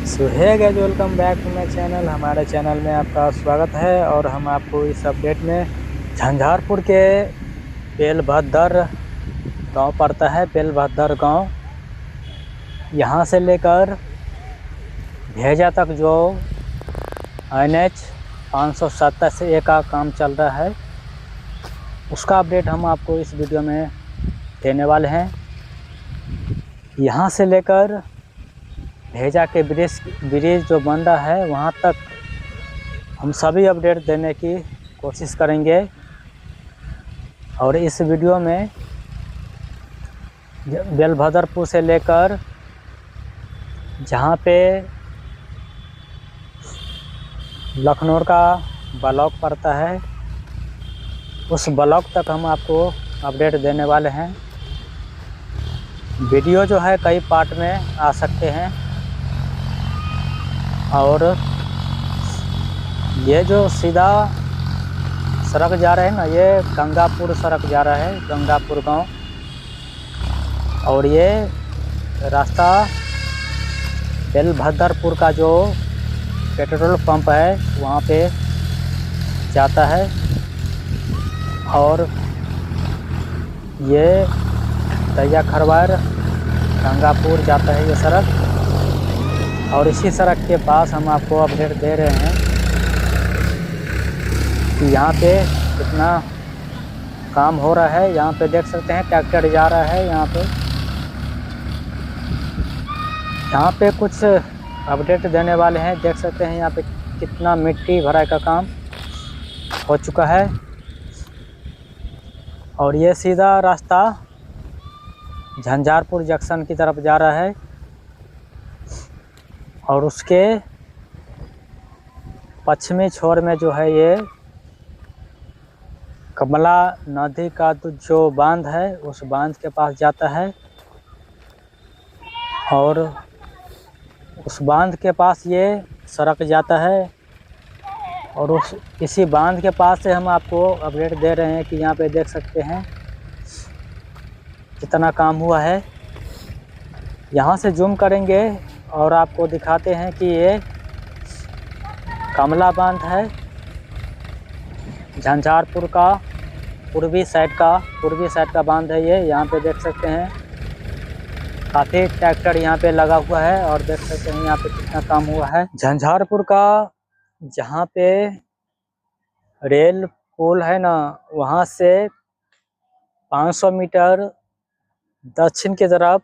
So hi guys, welcome back to my channel. हमारे channel में आपका स्वागत है और हम आपको इस अपडेट में झंझारपुर के बेलभद्र गांव पड़ता है। बेलभद्र गांव यहां से लेकर भेजा तक जो NH 570 से ए का काम चल रहा है, उसका अपडेट हम आपको इस वीडियो में देने वाले हैं। यहां से लेकर भेजा के ब्रिज जो बन रहा है वहाँ तक हम सभी अपडेट देने की कोशिश करेंगे। और इस वीडियो में बेलभद्रपुर से लेकर जहाँ पे लखनऊ का ब्लॉक पड़ता है, उस ब्लॉक तक हम आपको अपडेट देने वाले हैं। वीडियो जो है कई पार्ट में आ सकते हैं। और ये जो सीधा सड़क जा रहा है ना, ये गंगापुर सड़क जा रहा है, गंगापुर गांव। और ये रास्ता बेलभद्रपुर का जो पेट्रोल पंप है वहाँ पे जाता है। और ये दैया खरवार गंगापुर जाता है ये सड़क। और इसी सड़क के पास हम आपको अपडेट दे रहे हैं कि यहाँ पे कितना काम हो रहा है। यहाँ पे देख सकते हैं ट्रैक्टर जा रहा है। यहाँ पे कुछ अपडेट देने वाले हैं। देख सकते हैं यहाँ पे कितना मिट्टी भराई का काम हो चुका है। और ये सीधा रास्ता झंझारपुर जंक्शन की तरफ जा रहा है। और उसके पश्चिमी छोर में जो है ये कमला नदी का जो बांध है, उस बांध के पास जाता है। और उस बांध के पास ये सड़क जाता है। और इसी बांध के पास से हम आपको अपडेट दे रहे हैं कि यहाँ पे देख सकते हैं कितना काम हुआ है। यहाँ से जूम करेंगे और आपको दिखाते हैं कि ये कमला बांध है, झंझारपुर का पूर्वी साइड का बांध है ये। यहाँ पे देख सकते हैं काफ़ी ट्रैक्टर यहाँ पे लगा हुआ है। और देख सकते हैं यहाँ पे कितना काम हुआ है। झंझारपुर का जहाँ पे रेल पुल है ना, वहाँ से 500 मीटर दक्षिण की तरफ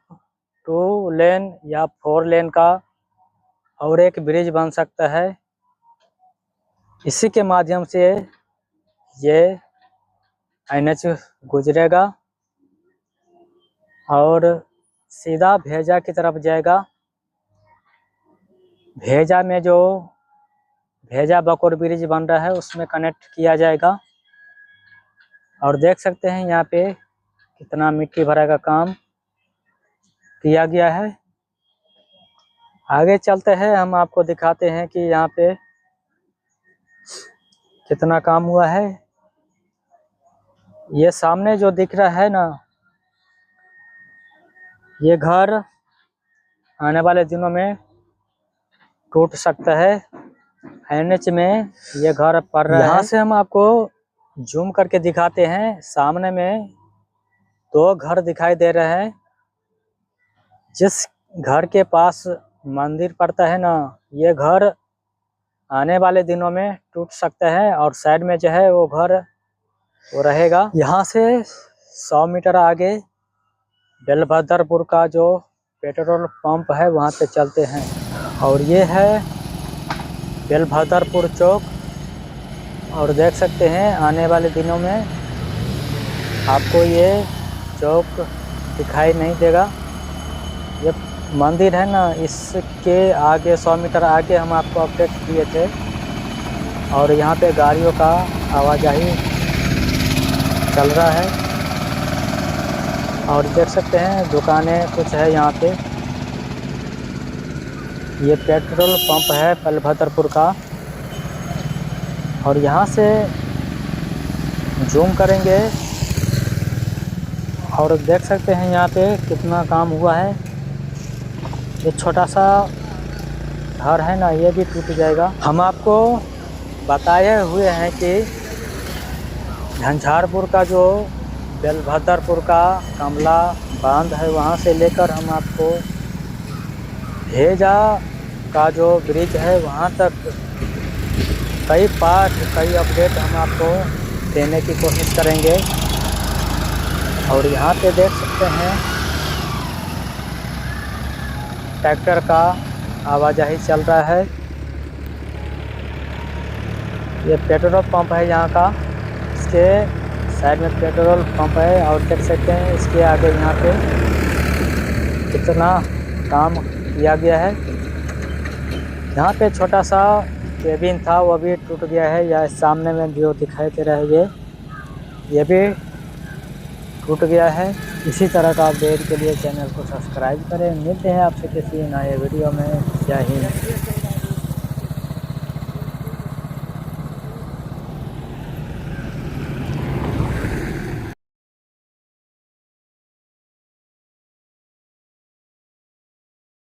2 लेन या 4 लेन का और एक ब्रिज बन सकता है। इसी के माध्यम से ये NH गुजरेगा और सीधा भेजा की तरफ जाएगा। भेजा में जो भेजा बकोर ब्रिज बन रहा है उसमें कनेक्ट किया जाएगा। और देख सकते हैं यहाँ पे कितना मिट्टी भरा का काम किया गया है। आगे चलते हैं, हम आपको दिखाते हैं कि यहाँ पे कितना काम हुआ है। ये सामने जो दिख रहा है ना, ये घर आने वाले दिनों में टूट सकता है। NH में ये घर पड़ रहा है। यहाँ से हम आपको जूम करके दिखाते हैं। सामने में 2 घर दिखाई दे रहे हैं। जिस घर के पास मंदिर पड़ता है ना, ये घर आने वाले दिनों में टूट सकता है। और साइड में जो है वो घर वो रहेगा। यहाँ से 100 मीटर आगे बेलभद्रपुर का जो पेट्रोल पंप है वहाँ पे चलते हैं। और ये है बेलभद्रपुर चौक। और देख सकते हैं आने वाले दिनों में आपको ये चौक दिखाई नहीं देगा। ये मंदिर है ना, इसके आगे 100 मीटर आगे हम आपको अपडेट दिए थे। और यहाँ पे गाड़ियों का आवाजाही चल रहा है। और देख सकते हैं दुकानें कुछ है यहाँ पे। ये पेट्रोल पंप है बेलभद्रपुर का। और यहाँ से जूम करेंगे और देख सकते हैं यहाँ पे कितना काम हुआ है। ये छोटा सा घर है ना, ये भी टूट जाएगा। हम आपको बताए हुए हैं कि झंझारपुर का जो बेलभद्रपुर का कमला बांध है, वहाँ से लेकर हम आपको भेजा का जो ब्रिज है वहाँ तक कई पार्ट, कई अपडेट हम आपको देने की कोशिश करेंगे। और यहाँ पे देख सकते हैं ट्रैक्टर का आवाजाही चल रहा है। ये पेट्रोल पंप है यहाँ का, इसके साइड में पेट्रोल पंप है और देख सकते हैं इसके आगे यहाँ पे कितना काम किया गया है। यहाँ पे छोटा सा केबिन था, वो भी टूट गया है। या सामने में जो दिखाई दे रहा है ये भी टूट गया है। इसी तरह का अपडेट के लिए चैनल को सब्सक्राइब करें। मिलते हैं आपसे किसी नए वीडियो में। जय हिंद।